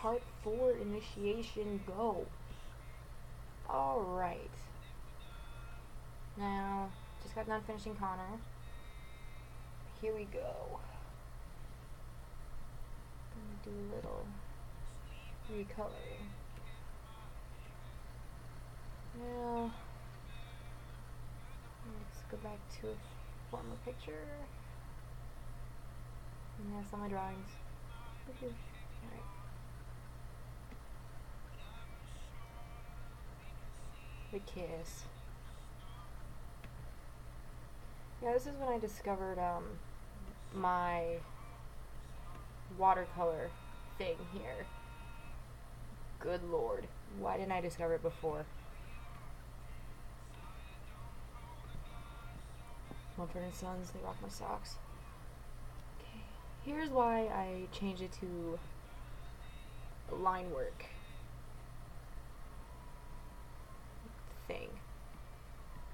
part 4 initiation go. Alright. Now, just got done finishing Connor. Here we go. Gonna do a little recoloring. Now, let's go back to a former picture. And that's all my drawings. Alright. The kiss. Yeah, this is when I discovered my watercolor thing here. Good lord. Why didn't I discover it before? Mumford & Sons, they rock my socks. Okay, here's why I changed it to line work thing.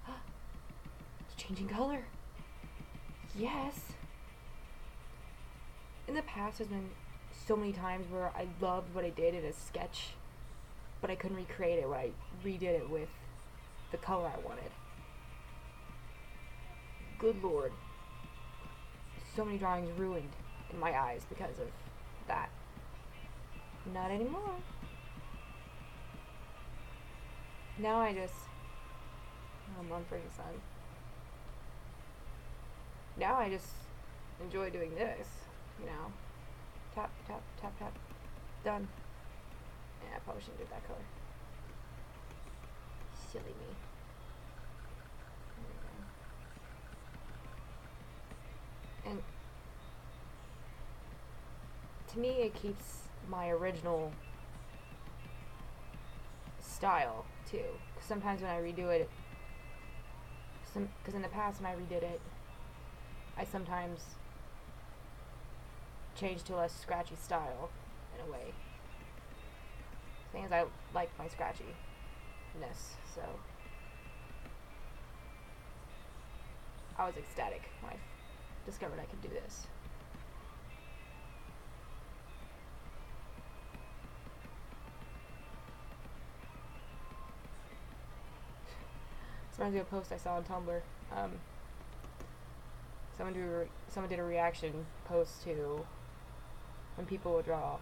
It's changing color. Yes. In the past, there's been so many times where I loved what I did in a sketch, but I couldn't recreate it when I redid it with the color I wanted. Good lord. So many drawings ruined in my eyes because of that. Not anymore. Now I just... Mumford & Sons. Now I just enjoy doing this, you know. Tap, tap, tap, tap. Done. Yeah, I probably shouldn't do that color. Silly me. And to me, it keeps my original style too. Because sometimes when I redo it, because in the past when I redid it, I sometimes changed to a less scratchy style in a way. Thing is, I like my scratchiness, so I was ecstatic when I discovered I could do this. This reminds me of a post I saw on Tumblr. Someone did a reaction post to when people would draw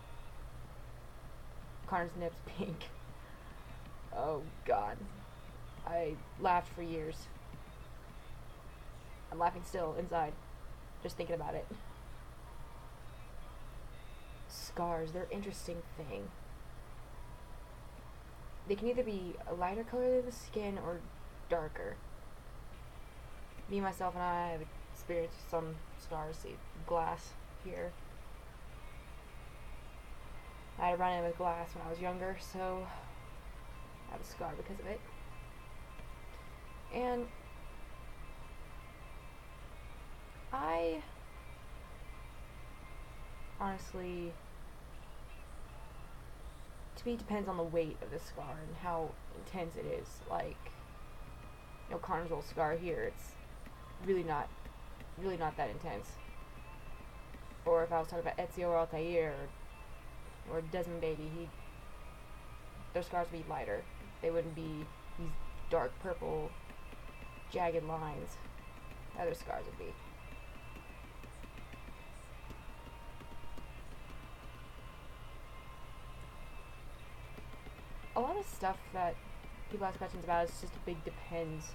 Connor's nips pink. Oh god. I laughed for years. I'm laughing still inside, just thinking about it. Scars, they're an interesting thing. They can either be a lighter color than the skin or darker. Me, myself, and I have experienced some scars. See, glass here. I had a run-in with glass when I was younger, so I have a scar because of it. And I honestly, to me, it depends on the weight of the scar and how intense it is. Like, you know, Connor's little scar here, it's really not that intense. Or if I was talking about Ezio or Altair or Desmond Baby, their scars would be lighter. They wouldn't be these dark purple jagged lines that other scars would be. A lot of stuff that people ask questions about is just a big depends.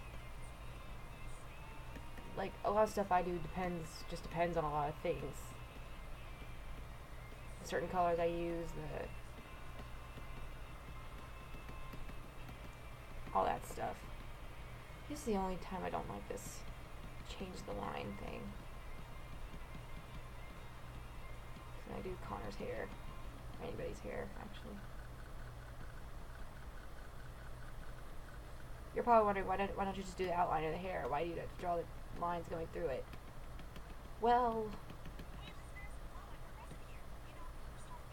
Like, a lot of stuff I do just depends on a lot of things. Certain colors I use, all that stuff. This is the only time I don't like this change the line thing. So I do Connor's hair, or anybody's hair, actually. You're probably wondering, why don't you just do the outline of the hair? Why do you have to draw the lines going through it? Well,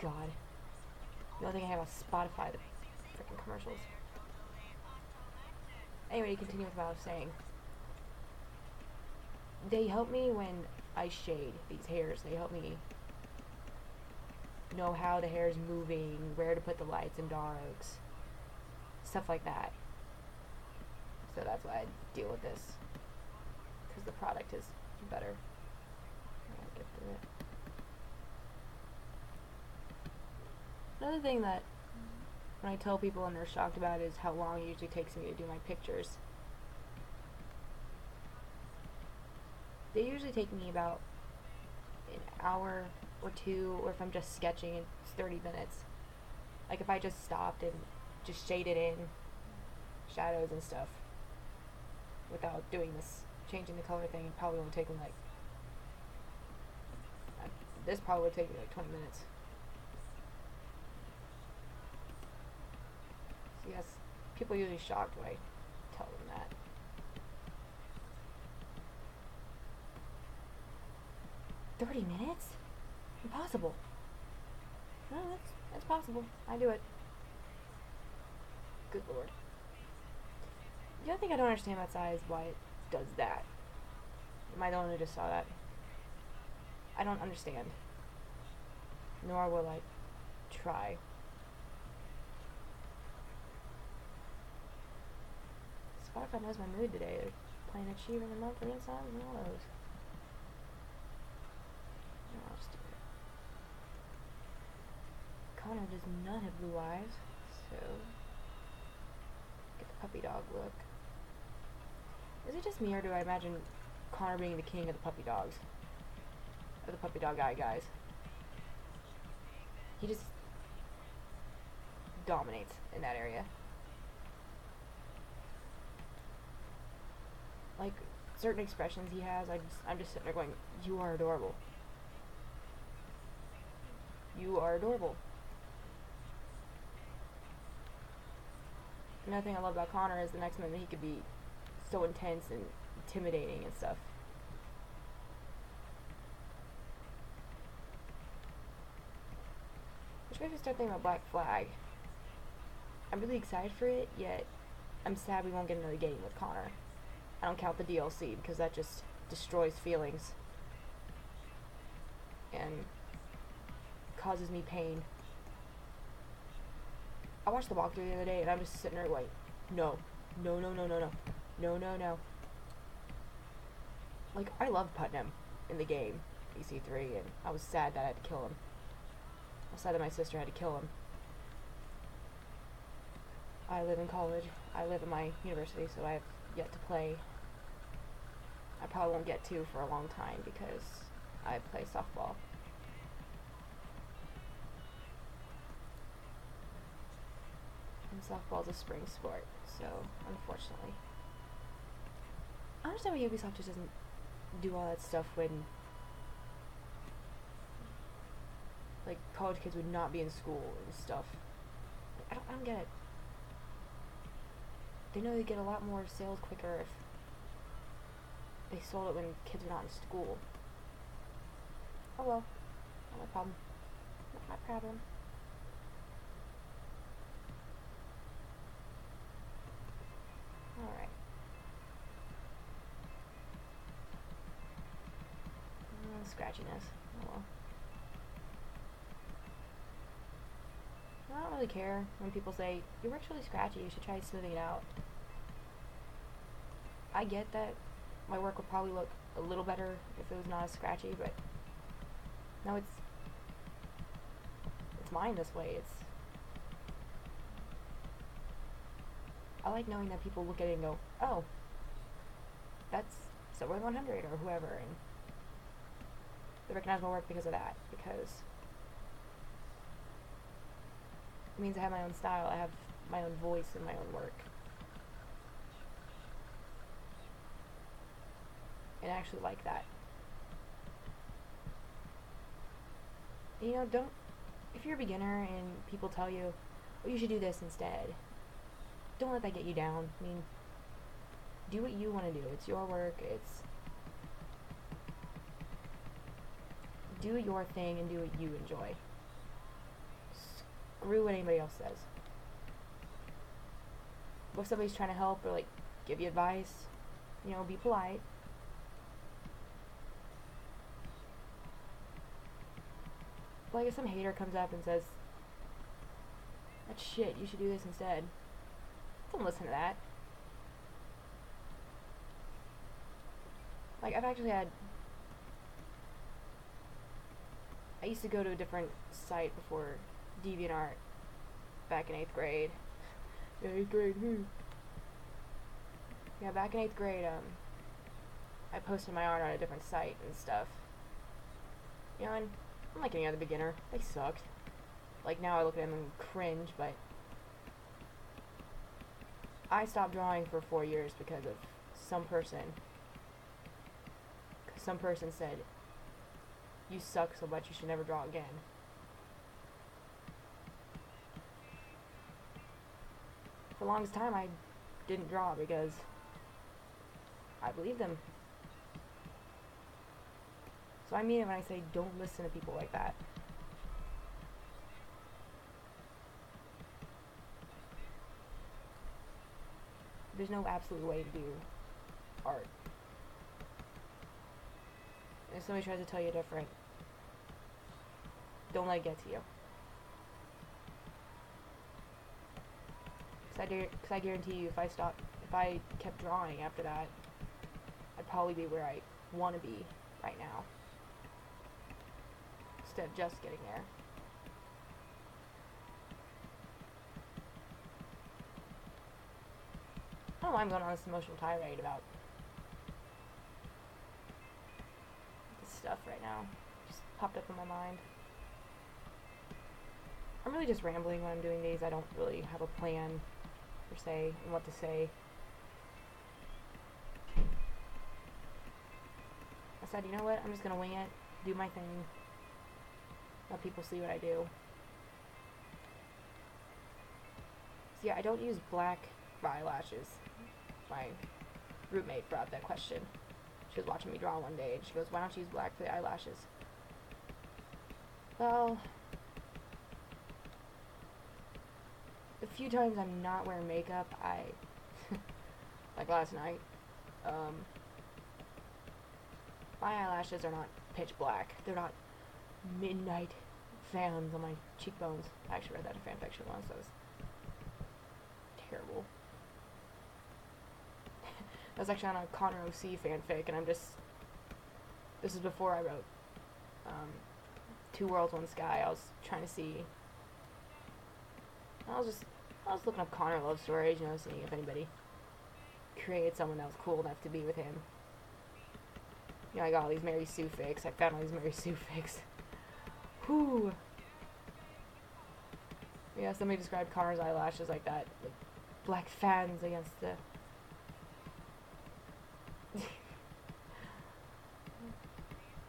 God. The only thing I have is Spotify, the freaking commercials. Anyway, to continue with what I was saying. They help me when I shade these hairs. They help me know how the hair is moving, where to put the lights and darks, stuff like that. So that's why I deal with this, because the product is better. I'll get through it. Another thing that when I tell people and they're shocked about is how long it usually takes me to do my pictures. They usually take me about an hour or two, or if I'm just sketching, it's 30 minutes. Like if I just stopped and just shaded in shadows and stuff without doing this, changing the color thing, it probably would take me like, this probably would take me like 20 minutes. So yes, people are usually shocked when I tell them that. "30 minutes? Impossible." No, that's possible. I do it. Good lord. The other thing I don't understand about size, why it does that. Am I the one who just saw that? I don't understand. Nor will I try. Spotify knows my mood today. They're playing Achiever in the Month, Renaissance, and all those. No, I'll just do it. Connor does not have blue eyes, so get the puppy dog look. Is it just me, or do I imagine Connor being the king of the puppy dogs? Or the puppy dog guys? He just dominates in that area. Like, certain expressions he has, I'm just sitting there going, "You are adorable. You are adorable." Another thing I love about Connor is the next minute he could be so intense and intimidating and stuff. Which makes me start thinking about Black Flag. I'm really excited for it, yet I'm sad we won't get another game with Connor. I don't count the DLC because that just destroys feelings and causes me pain. I watched the walkthrough the other day and I'm just sitting there like, no. Like, I love Putnam in the game, EC3, and I was sad that I had to kill him. I was sad that my sister had to kill him. I live in college. I live at my university, so I have yet to play. I probably won't get to for a long time because I play softball. And softball's a spring sport, so unfortunately. I understand why Ubisoft just doesn't do all that stuff when, like, college kids would not be in school and stuff. I don't get it. They know they get a lot more sales quicker if they sold it when kids are not in school. Oh well, not my problem. Not my problem. Alright. Scratchiness. Oh well. I don't really care when people say, "Your work's really scratchy, you should try smoothing it out." I get that my work would probably look a little better if it was not as scratchy, but no, it's mine this way. I like knowing that people look at it and go, "Oh, that's Silverwing 100 or whoever," and they recognize my work because of that, because it means I have my own style, I have my own voice in my own work. And I actually like that. You know, if you're a beginner and people tell you, "Well, you should do this instead," don't let that get you down. I mean, do what you want to do. It's your work. Do your thing and do what you enjoy. Screw what anybody else says. If somebody's trying to help or, like, give you advice, you know, be polite. Like, if some hater comes up and says, that's shit, you should do this instead, don't listen to that. Like, I've actually had... I used to go to a different site before DeviantArt back in 8th grade. Yeah, 8th grade, Yeah, back in 8th grade, I posted my art on a different site and stuff. You know, and I'm like any other beginner. They sucked. Like, now I look at them and cringe, but I stopped drawing for 4 years because of some person. Some person said, you suck so much you should never draw again. For the longest time I didn't draw because I believed them. So I mean it when I say don't listen to people like that. There's no absolute way to do art. If somebody tries to tell you different, don't let it get to you. Because I guarantee you, if I kept drawing after that, I'd probably be where I want to be right now, instead of just getting there. I don't know why I'm going on this emotional tirade about this stuff right now. Just popped up in my mind. I'm really just rambling when I'm doing these. I don't really have a plan per se on what to say. I said, you know what, I'm just gonna wing it, do my thing, let people see what I do. So yeah, I don't use black eyelashes. My roommate brought up that question. She was watching me draw one day and she goes, why don't you use black for the eyelashes? Well, the few times I'm not wearing makeup, like last night, my eyelashes are not pitch black. They're not midnight fans on my cheekbones. I actually read that in fanfiction once. That was terrible. That was actually on a AUConnorxEllie fanfic, and this is before I wrote Two Worlds, One Sky. I was trying to see, I was looking up Connor love stories, you know, seeing if anybody created someone that was cool enough to be with him. You know, I got all these Mary Sue fics. I found all these Mary Sue fics. Whew. Yeah, somebody described Connor's eyelashes like that. Like black fans against the...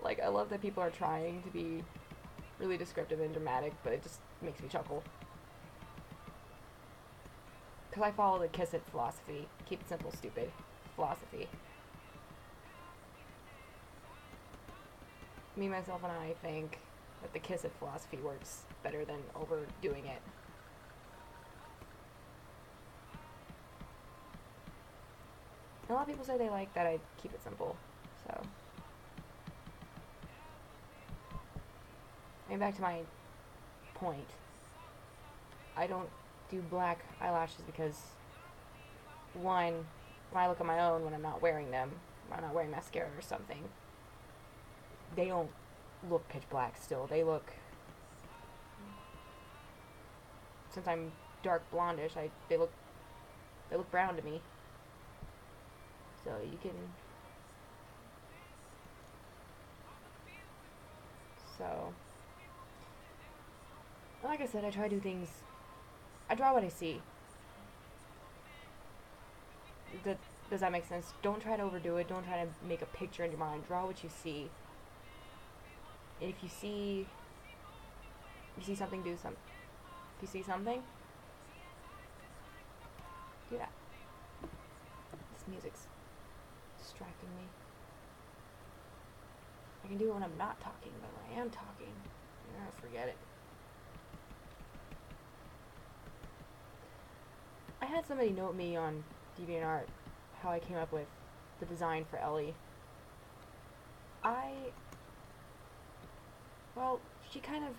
Like, I love that people are trying to be really descriptive and dramatic, but it just makes me chuckle. Because I follow the kiss it philosophy. Keep it simple, stupid philosophy. Me, myself, and I think that the kiss it philosophy works better than overdoing it. A lot of people say they like that I keep it simple, so. Getting back to my point, I don't do black eyelashes because, one, when I look at my own when I'm not wearing them, when I'm not wearing mascara or something, they don't look pitch black still. They look, since I'm dark blondish, they look brown to me. So you can, so, like I said, I try to do things, I draw what I see. Does that make sense? Don't try to overdo it. Don't try to make a picture in your mind. Draw what you see. And if you see something, do something. If you see something, do that. This music's distracting me. I can do it when I'm not talking, but when I am talking, forget it. I had somebody note me on DeviantArt how I came up with the design for Ellie. Well, she kind of